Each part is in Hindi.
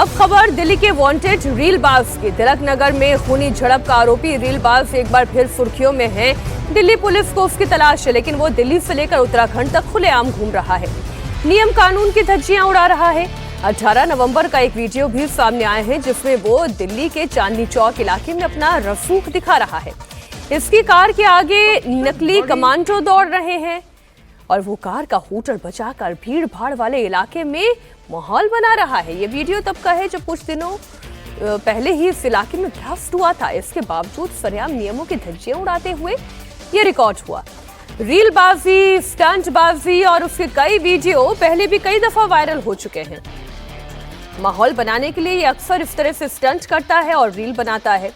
अब खबर दिल्ली के वांटेड रीलबाज की। तिलक नगर में खूनी झड़प का आरोपी रीलबाज एक बार फिर सुर्खियों में है। दिल्ली पुलिस को उसकी तलाश है, लेकिन वो दिल्ली से लेकर उत्तराखंड तक खुलेआम घूम रहा है, नियम कानून की धज्जियां उड़ा रहा है। 18 नवंबर का एक वीडियो भी सामने आया है, जिसमें वो दिल्ली के चांदनी चौक इलाके में अपना रसूख दिखा रहा है। इसकी कार के आगे नकली कमांडो दौड़ रहे हैं और वो कार का हूटर बजाकर भीड़ भाड़ वाले इलाके में माहौल बना रहा है। ये वीडियो तब का है जब कुछ दिनों पहले ही इस इलाके में ब्लास्ट हुआ था। इसके बावजूद सरेआम नियमों की धज्जियां उड़ाते हुए ये रिकॉर्ड हुआ। रीलबाजी, स्टंटबाजी और उसके कई वीडियो पहले भी कई दफा वायरल हो चुके हैं। माहौल बनाने के लिए ये अक्सर इस तरह से स्टंट करता है और रील बनाता है।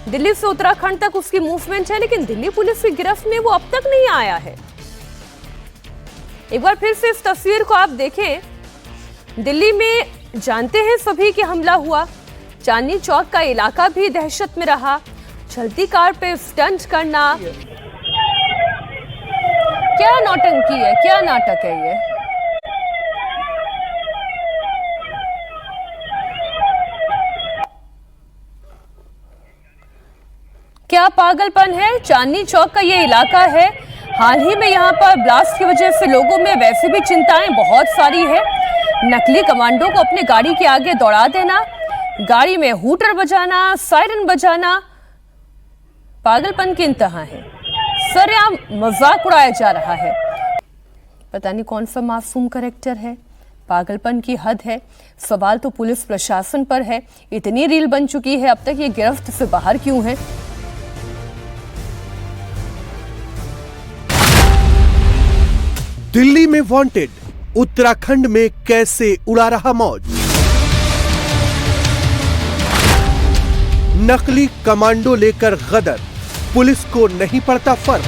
दिल्ली से उत्तराखंड तक उसकी मूवमेंट है, लेकिन दिल्ली पुलिस की गिरफ्त में वो अब तक नहीं आया है। एक बार फिर से इस तस्वीर को आप देखें। दिल्ली में जानते हैं सभी कि हमला हुआ। चांदनी चौक का इलाका भी दहशत में रहा। चलती कार पे स्टंट करना, क्या नौटंकी है, क्या नाटक है ये। क्या पागलपन है। चांदनी चौक का ये इलाका है। हाल ही में यहाँ पर ब्लास्ट की वजह से लोगों में वैसे भी चिंताएं बहुत सारी है। नकली कमांडो को अपने गाड़ी के आगे दौड़ा देना, गाड़ी में हूटर बजाना, सायरन बजाना, पागलपन की इंतहा है। सरेआम मजाक उड़ाया जा रहा है। पता नहीं कौन सा मासूम कैरेक्टर है। पागलपन की हद है। सवाल तो पुलिस प्रशासन पर है। इतनी रील बन चुकी है, अब तक ये गिरफ्त से बाहर क्यों है। दिल्ली में वांटेड, उत्तराखंड में कैसे उड़ा रहा मौज। नकली कमांडो लेकर गदर, पुलिस को नहीं पड़ता फर्क।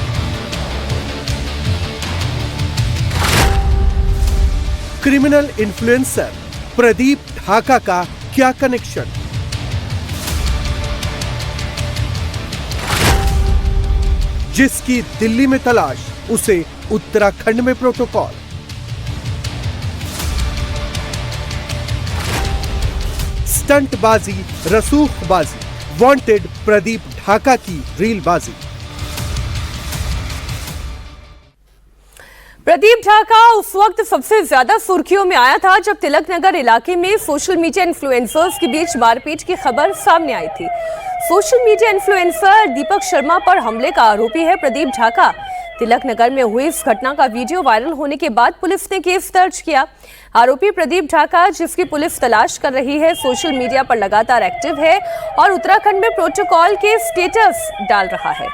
क्रिमिनल इन्फ्लुएंसर प्रदीप ढाका का क्या कनेक्शन। जिसकी दिल्ली में तलाश, उसे उत्तराखंड में प्रोटोकॉल। स्टंटबाजी, रसूखबाजी, वांटेड प्रदीप ढाका की रीलबाजी। प्रदीप ढाका उस वक्त सबसे ज्यादा सुर्खियों में आया था जब तिलक नगर इलाके में सोशल मीडिया इन्फ्लुएंसर्स के बीच मारपीट की खबर सामने आई थी। Social media influencer Deepak Sharma पर हमले का आरोपी है प्रदीप ढाका। तिलक नगर में हुई इस घटना का वीडियो वायरल होने के बाद पुलिस ने केस दर्ज किया। आरोपी प्रदीप ढाका, जिसकी पुलिस तलाश कर रही है, सोशल मीडिया पर लगातार एक्टिव है और उत्तराखंड में प्रोटोकॉल के स्टेटस डाल रहा है।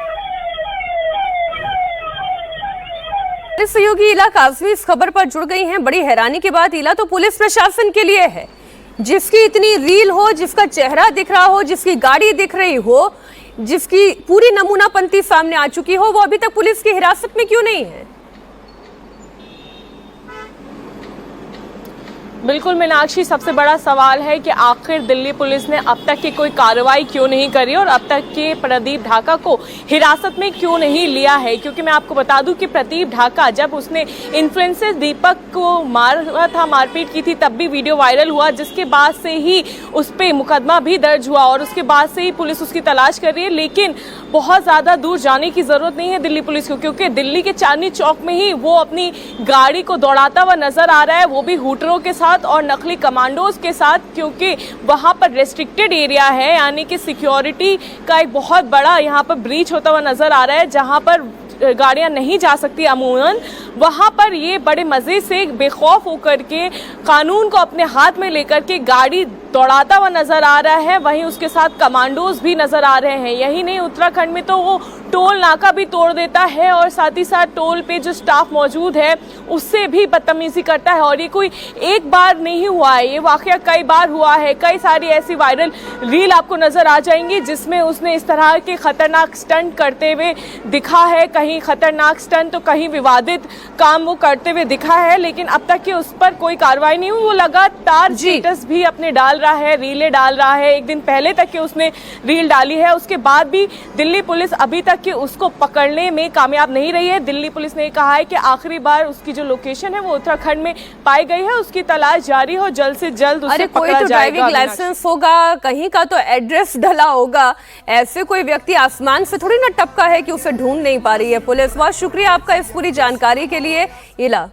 सहयोगी इला काजमी इस खबर पर जुड़ गई हैं। बड़ी हैरानी की बात इला तो पुलिस प्रशासन के लिए है, जिसकी इतनी रील हो, जिसका चेहरा दिख रहा हो, जिसकी गाड़ी दिख रही हो, जिसकी पूरी नमूनापंती सामने आ चुकी हो, वो अभी तक पुलिस की हिरासत में क्यों नहीं है। बिल्कुल मीनाक्षी, सबसे बड़ा सवाल है कि आखिर दिल्ली पुलिस ने अब तक की कोई कार्रवाई क्यों नहीं करी और अब तक के प्रदीप ढाका को हिरासत में क्यों नहीं लिया है। क्योंकि मैं आपको बता दूं कि प्रदीप ढाका जब उसने इन्फ्लुएंसर दीपक को मारा था, मारपीट की थी, तब भी वीडियो वायरल हुआ, जिसके बाद से ही उस पर मुकदमा भी दर्ज हुआ और उसके बाद से ही पुलिस उसकी तलाश कर रही है। लेकिन बहुत ज़्यादा दूर जाने की ज़रूरत नहीं है दिल्ली पुलिस को, क्योंकि दिल्ली के चांदनी चौक में ही वो अपनी गाड़ी को दौड़ाता हुआ नजर आ रहा है, वो भी हूटरों के साथ और नकली कमांडोज के साथ, क्योंकि वहां पर रेस्ट्रिक्टेड एरिया है, यानी कि सिक्योरिटी का एक बहुत बड़ा यहां पर ब्रीच होता हुआ नजर आ रहा है, जहां पर गाड़ियां नहीं जा सकती अमूमन। वहां पर ये बड़े मजे से बेखौफ होकर के कानून को अपने हाथ में लेकर के गाड़ी दौड़ाता हुआ नजर आ रहा है। वहीं उसके साथ कमांडोज भी नजर आ रहे हैं। यही नहीं, उत्तराखंड में तो वो टोल नाका भी तोड़ देता है और साथ ही साथ टोल पे जो स्टाफ मौजूद है उससे भी बदतमीजी करता है। और ये कोई एक बार नहीं हुआ है, ये वाकया कई बार हुआ है। कई सारी ऐसी वायरल रील आपको नजर आ जाएंगी जिसमें उसने इस तरह के खतरनाक स्टंट करते हुए दिखा है। कहीं खतरनाक स्टंट तो कहीं विवादित काम वो करते हुए दिखा है, लेकिन अब तक के उस पर कोई कार्रवाई नहीं हुई। वो लगातार स्टेटस भी अपने डाल रहा है, रीलें डाल रहा है। एक दिन पहले तक के उसने रील डाली है, उसके बाद भी दिल्ली पुलिस अभी तक के उसको पकड़ने में कामयाब नहीं रही है। दिल्ली पुलिस ने कहा है कि आखिरी बार उसकी जो लोकेशन है वो उत्तराखंड में पाई गई है, उसकी तलाश जारी हो, जल्द से जल्द उसे कोई पकड़ा तो जाएगा। ड्राइविंग लाइसेंस होगा, कहीं का तो एड्रेस डला होगा, ऐसे कोई व्यक्ति आसमान से थोड़ी ना टपका है कि उसे ढूंढ नहीं पा रही है पुलिस। बहुत शुक्रिया आपका इस पूरी जानकारी के लिए। इला।